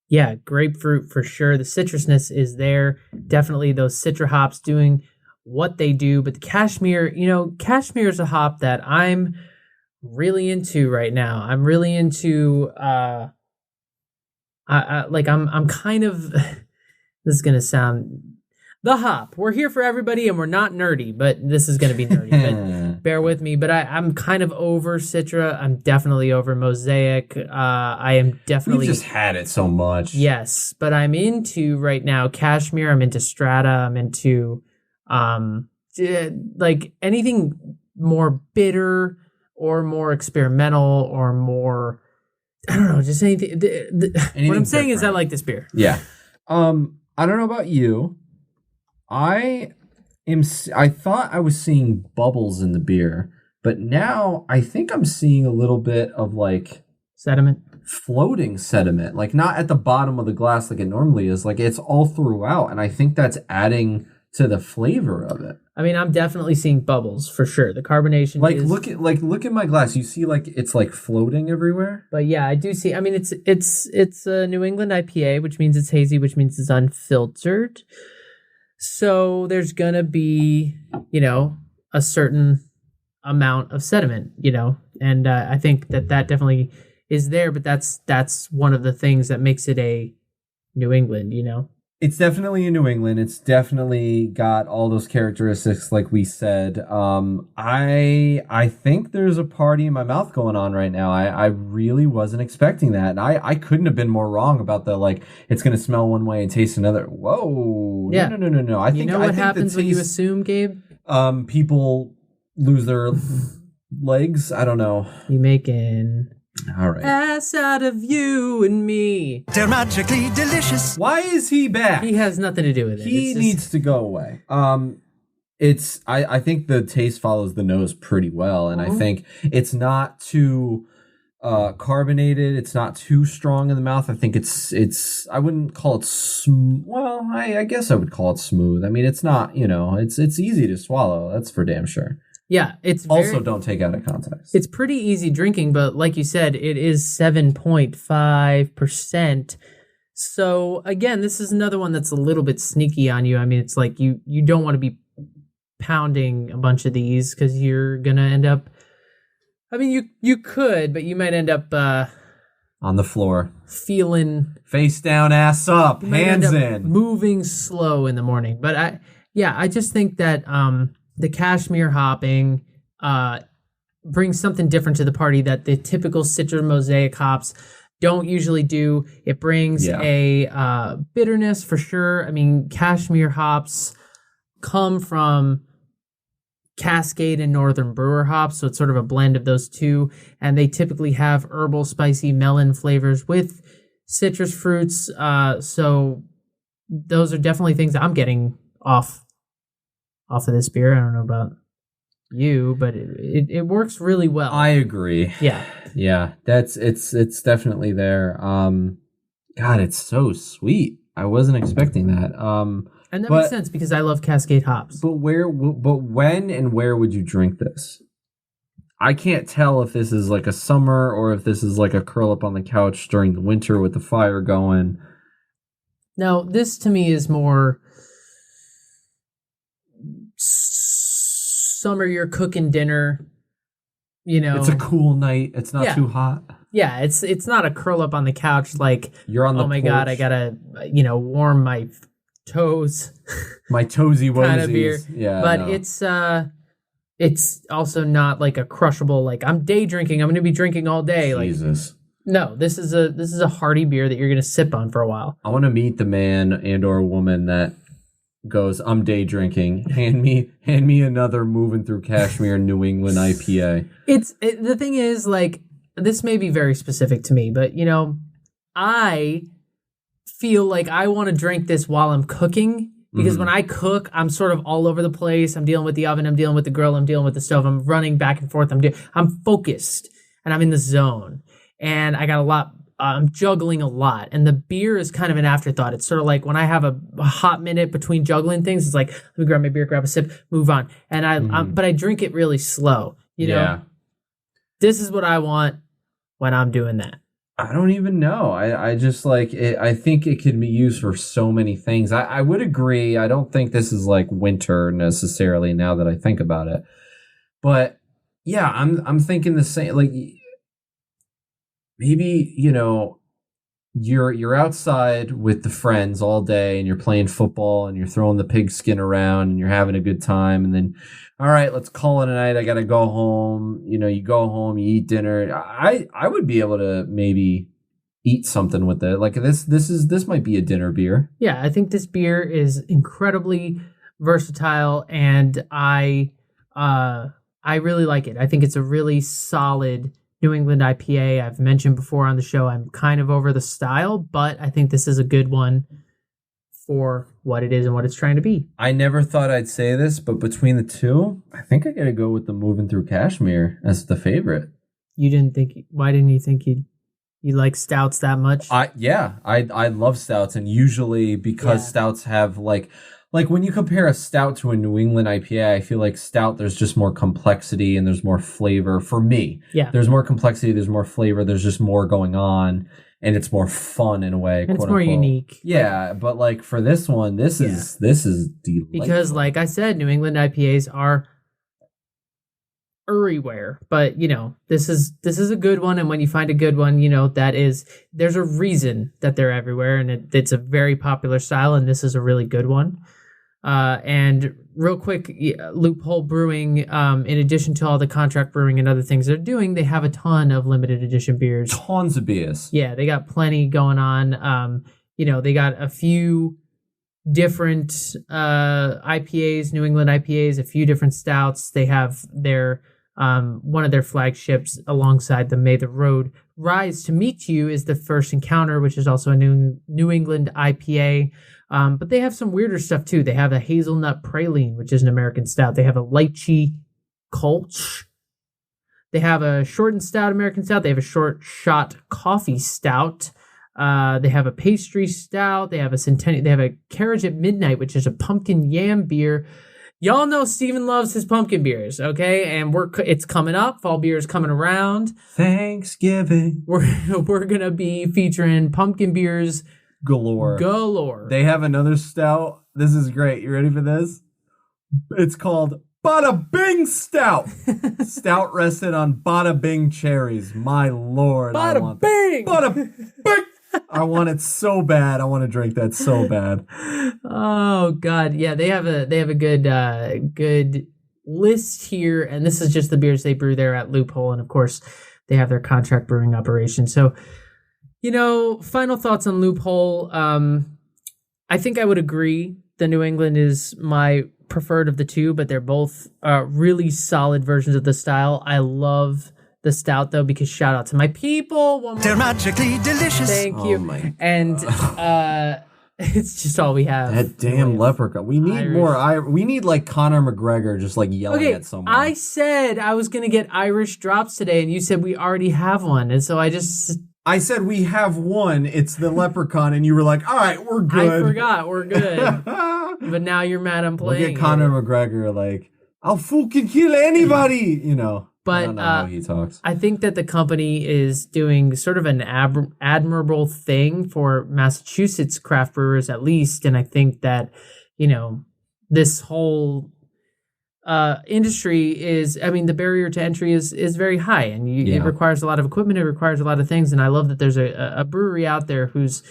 Yeah, grapefruit for sure. The citrusness is there. Definitely those citra hops doing what they do. But the Kashmir, Kashmir is a hop that I'm really into right now. I'm really into I'm kind of this is gonna sound the hop. We're here for everybody and we're not nerdy, but this is gonna be nerdy. But bear with me. But I'm kind of over Citra. I'm definitely over Mosaic. I am definitely We've just had it so much. Yes, but I'm into right now Kashmir, I'm into Strata, I'm into like anything more bitter or more experimental or more, I don't know, just anything. What I'm saying is I like this beer. Yeah. I don't know about you. I thought I was seeing bubbles in the beer, but now I think I'm seeing a little bit of like sediment, floating sediment, like not at the bottom of the glass like it normally is. Like it's all throughout, and I think that's adding to the flavor of it. I mean, I'm definitely seeing bubbles for sure. The carbonation, look at my glass. You see, like it's like floating everywhere. But yeah, I do see. I mean, it's a New England IPA, which means it's hazy, which means it's unfiltered. So there's gonna be, a certain amount of sediment, and I think that definitely is there. But that's one of the things that makes it a New England, It's definitely in New England. It's definitely got all those characteristics, like we said. I think there's a party in my mouth going on right now. I really wasn't expecting that. And I couldn't have been more wrong about the, like, it's going to smell one way and taste another. Whoa. Yeah. No. I think what happens when you assume, Gabe? People lose their legs. I don't know. You making... All right. Ass out of you and me. They're magically delicious. Why is he back? He has nothing to do with it. He needs to go away. I think the taste follows the nose pretty well, and I think it's not too carbonated. It's not too strong in the mouth. I think it's I wouldn't call it well, I guess I would call it smooth. I mean, it's not, it's easy to swallow. That's for damn sure. Yeah, it's also don't take out of context. It's pretty easy drinking, but like you said, it is 7.5%. So again, this is another one that's a little bit sneaky on you. I mean, it's like you don't want to be pounding a bunch of these because you're gonna end up. I mean, you could, but you might end up on the floor, feeling face down, ass up, hands in, moving slow in the morning. But I just think that the Kashmir hopping brings something different to the party that the typical Citra Mosaic hops don't usually do. It brings a bitterness for sure. I mean, Kashmir hops come from Cascade and Northern Brewer hops, so it's sort of a blend of those two, and they typically have herbal, spicy, melon flavors with citrus fruits. So those are definitely things I'm getting off of this beer. I don't know about you, but it works really well. I agree. Yeah. It's definitely there. God, it's so sweet. I wasn't expecting that. And that makes sense because I love Cascade hops. But when and where would you drink this? I can't tell if this is like a summer or if this is like a curl up on the couch during the winter with the fire going. Now, this to me is more summer you're cooking dinner, you know. It's a cool night. It's not too hot. Yeah, it's not a curl up on the couch like you're on the oh my porch. God, I gotta warm my toes. My toesy woesies. Kind of beer. Yeah, but it's also not like a crushable. Like I'm day drinking. I'm gonna be drinking all day. Jesus. Like no, this is a hearty beer that you're gonna sip on for a while. I want to meet the man and or woman that goes, I'm day drinking. Hand me another Movin through Kashmir New England IPA. The thing is, like, this may be very specific to me, but I feel like I want to drink this while I'm cooking because when I cook, I'm sort of all over the place. I'm dealing with the oven, I'm dealing with the grill, I'm dealing with the stove, I'm running back and forth. I'm focused and I'm in the zone, and I got a lot. I'm juggling a lot, and the beer is kind of an afterthought. It's sort of like when I have a hot minute between juggling things, it's like, let me grab my beer, grab a sip, move on. And but I drink it really slow, you know? This is what I want when I'm doing that. I don't even know. I just like it. I think it can be used for so many things. I would agree. I don't think this is like winter necessarily now that I think about it. But yeah, I'm thinking the same, like, maybe, you're outside with the friends all day and you're playing football and you're throwing the pigskin around and you're having a good time. And then, all right, let's call it a night. I got to go home. You go home, you eat dinner. I would be able to maybe eat something with it. Like this might be a dinner beer. Yeah, I think this beer is incredibly versatile, and I really like it. I think it's a really solid New England IPA. I've mentioned before on the show, I'm kind of over the style, but I think this is a good one for what it is and what it's trying to be. I never thought I'd say this, but between the two, I think I got to go with the Movin through Kashmir as the favorite. Why didn't you think you like stouts that much? I love stouts, and usually because stouts have like when you compare a stout to a New England IPA, I feel like stout, there's just more complexity and there's more flavor for me. Yeah. There's more complexity, there's more flavor, there's just more going on, and it's more fun in a way. And it's more unique. Yeah, but like for this one, this is delightful. Because like I said, New England IPAs are everywhere, but this is a good one, and when you find a good one, there's a reason that they're everywhere, and it's a very popular style, and this is a really good one. And real quick, Loophole Brewing, in addition to all the contract brewing and other things they're doing, they have a ton of limited edition beers. Tons of beers. Yeah, they got plenty going on. They got a few different IPAs, New England IPAs, a few different stouts. They have their one of their flagships alongside the May the Road Rise to Meet You is the First Encounter, which is also a New England IPA. But they have some weirder stuff too. They have a hazelnut praline, which is an American stout. They have a lychee kolsch. They have a shortened stout American stout. They have a short shot coffee stout. They have a pastry stout. They have a centennial. They have a Carriage at Midnight, which is a pumpkin yam beer. Y'all know Steven loves his pumpkin beers, okay? And it's coming up. Fall beer is coming around. Thanksgiving. We're gonna be featuring pumpkin beers galore. They have another stout. This is great. You ready for this? It's called Bada Bing Stout. Stout rested on Bada Bing cherries. My lord. Bada Bing. Bada Bing. I want it so bad. I want to drink that so bad. Oh God, yeah. They have a good list here, and this is just the beers they brew there at Loophole, and of course they have their contract brewing operation. So, final thoughts on Loophole. I think I would agree the New England is my preferred of the two, but they're both really solid versions of the style. I love the stout though, because shout out to my people. They're magically delicious. Thank you. And it's just all we have. That damn leprechaun. We need Irish. more. We need like Conor McGregor just like yelling at someone. I said I was gonna get Irish drops today, and you said we already have one, and so I said we have one. It's the leprechaun, and you were like, "All right, we're good." I forgot we're good. But now you're mad I'm playing. Look at Conor McGregor, like, I'll fucking kill anybody, But I don't know how he talks. I think that the company is doing sort of an admirable thing for Massachusetts craft brewers, at least. And I think that, this whole industry is, I mean, the barrier to entry is very high, and it requires a lot of equipment. It requires a lot of things, and I love that there's a brewery out there whose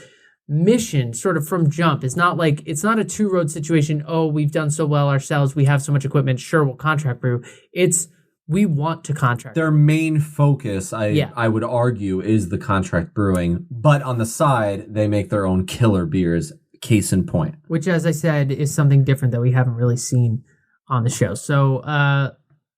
mission, sort of from jump, is not like, it's not a two-road situation. Oh, we've done so well ourselves, we have so much equipment, sure, we'll contract brew. It's, we want to contract. Their main focus, I would argue, is the contract brewing, but on the side, they make their own killer beers, case in point. Which, as I said, is something different that we haven't really seen on the show. So,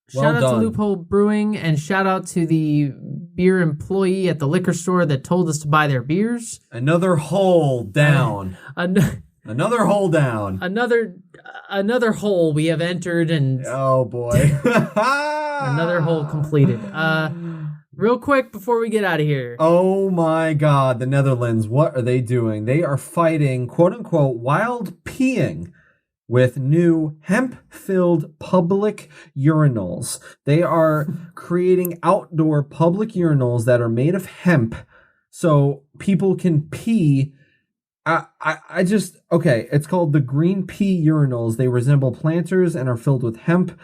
shout out to Loophole Brewing, and shout out to the beer employee at the liquor store that told us to buy their beers. Another hole down. Another hole down. Another hole we have entered, and oh boy. Another hole completed. Real quick before we get out of here. Oh my God, the Netherlands, what are they doing? They are fighting, quote unquote, wild peeing with new hemp-filled public urinals. They are creating outdoor public urinals that are made of hemp so people can pee. It's called the green pea urinals. They resemble planters and are filled with hemp.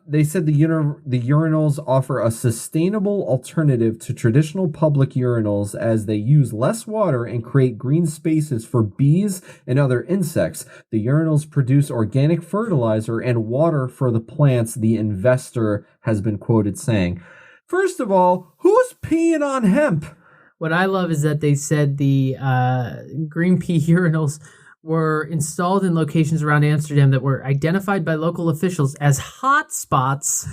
They said the urinals offer a sustainable alternative to traditional public urinals as they use less water and create green spaces for bees and other insects. The urinals produce organic fertilizer and water for the plants, the investor has been quoted saying. First of all, who's peeing on hemp? What I love is that they said the green pea urinals were installed in locations around Amsterdam that were identified by local officials as hot spots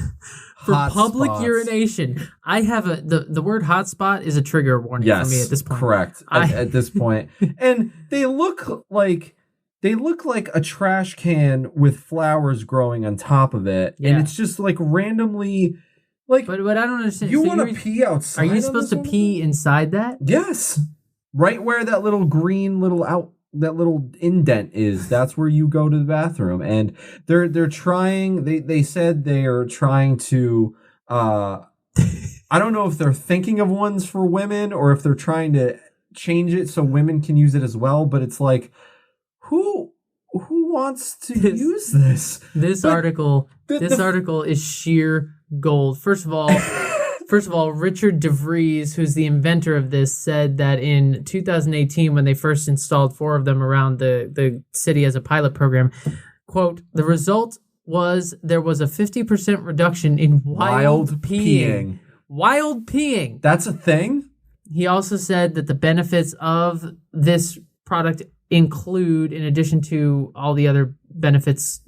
for public urination. I have the word hotspot is a trigger warning for me at this point. Correct. At this point. And they look like a trash can with flowers growing on top of it. Yeah. And it's just like randomly But I don't understand. You want to pee outside? Are you supposed to pee inside that? Yes. Right where that little green that little indent is, that's where you go to the bathroom. And they're trying, they said they are trying to, I don't know if they're thinking of ones for women or if they're trying to change it so women can use it as well. But it's like, who wants to use this? This article is sheer gold. First of all, Richard DeVries, who's the inventor of this, said that in 2018, when they first installed 4 of them around the city as a pilot program, quote, the result was there was a 50% reduction in wild peeing. Wild peeing. That's a thing? He also said that the benefits of this product include, in addition to all the other benefits,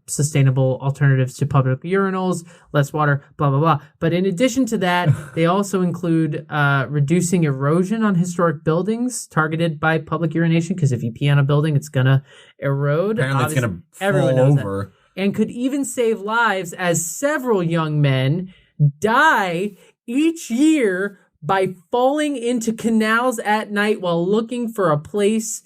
sustainable alternatives to public urinals, less water, blah, blah, blah. But in addition to that, they also include reducing erosion on historic buildings targeted by public urination, because if you pee on a building, it's going to erode. Apparently it's going to fall over. And could even save lives, as several young men die each year by falling into canals at night while looking for a place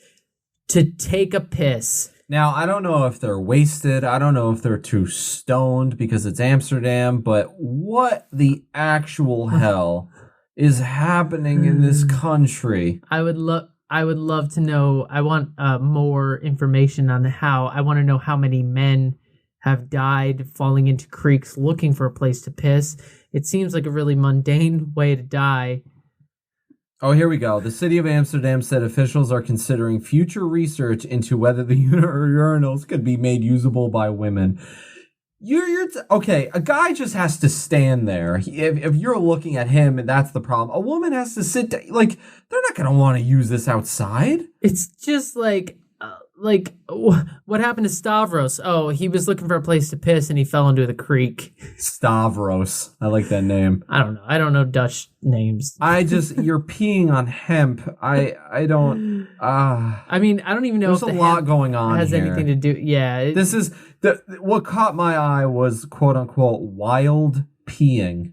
to take a piss. Now, I don't know if they're wasted. I don't know if they're too stoned because it's Amsterdam, but what the actual hell is happening in this country? I would love to know. I want more information on how. I want to know how many men have died falling into creeks looking for a place to piss. It seems like a really mundane way to die. Oh, here we go. The city of Amsterdam said officials are considering future research into whether the urinals could be made usable by women. Okay, a guy just has to stand there. If you're looking at him and that's the problem, a woman has to sit down. Like, they're not going to want to use this outside. It's just like what happened to Stavros? Oh, he was looking for a place to piss and he fell into the creek. Stavros. I like that name. I don't know. I don't know Dutch names. You're peeing on hemp. I don't. I mean, I don't even know there's if a lot going on has here. anything to do. Yeah. This is what caught my eye was quote unquote wild peeing.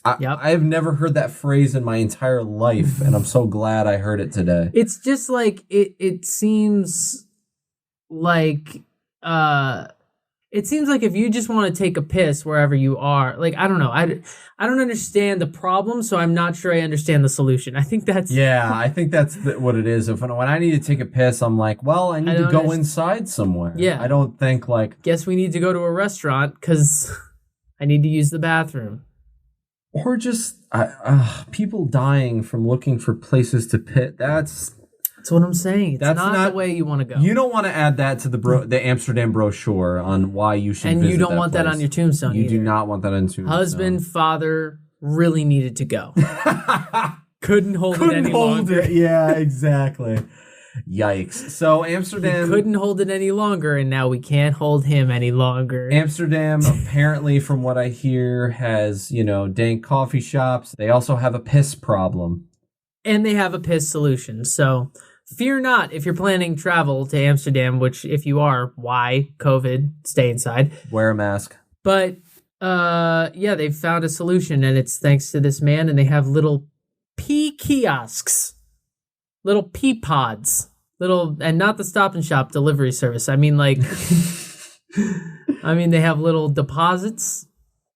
I've never heard that phrase in my entire life, and I'm so glad I heard it today. It's just like it seems like it seems like if you just want to take a piss wherever you are, like, I don't know. I don't understand the problem, so I'm not sure I understand the solution. I think that's... Yeah, I think that's what it is. When I need to take a piss, I'm like, well, I need to go inside somewhere. Yeah. I don't think like... Guess we need to go to a restaurant because I need to use the bathroom. Or just people dying from looking for places to piss. That's what I'm saying. It's not the way you want to go. You don't want to add that to the Amsterdam brochure on why you should visit you don't want place. that on your tombstone You either. do not want that on tombstone. Husband, father really needed to go. Couldn't hold it any longer. Yeah, exactly. Yikes. So Amsterdam... He couldn't hold it any longer, and now we can't hold him any longer. Amsterdam, apparently, from what I hear, has, dank coffee shops. They also have a piss problem. And they have a piss solution. So fear not if you're planning travel to Amsterdam, which if you are, why? COVID, stay inside. Wear a mask. But, they've found a solution, and it's thanks to this man, and they have little pee kiosks. Little pea pods, and not the Stop and Shop delivery service. I mean, like, they have little deposits.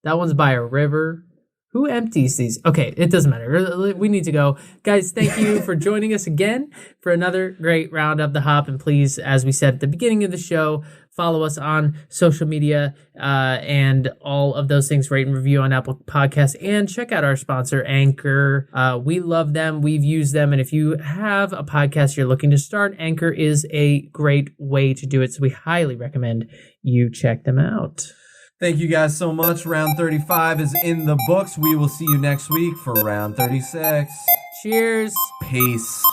That one's by a river. Who empties these? Okay, it doesn't matter. We need to go. Guys, thank you for joining us again for another great round of the hop. And please, as we said at the beginning of the show, follow us on social media and all of those things. Rate and review on Apple Podcasts. And check out our sponsor, Anchor. We love them. We've used them. And if you have a podcast you're looking to start, Anchor is a great way to do it. So we highly recommend you check them out. Thank you guys so much. Round 35 is in the books. We will see you next week for round 36. Cheers. Peace.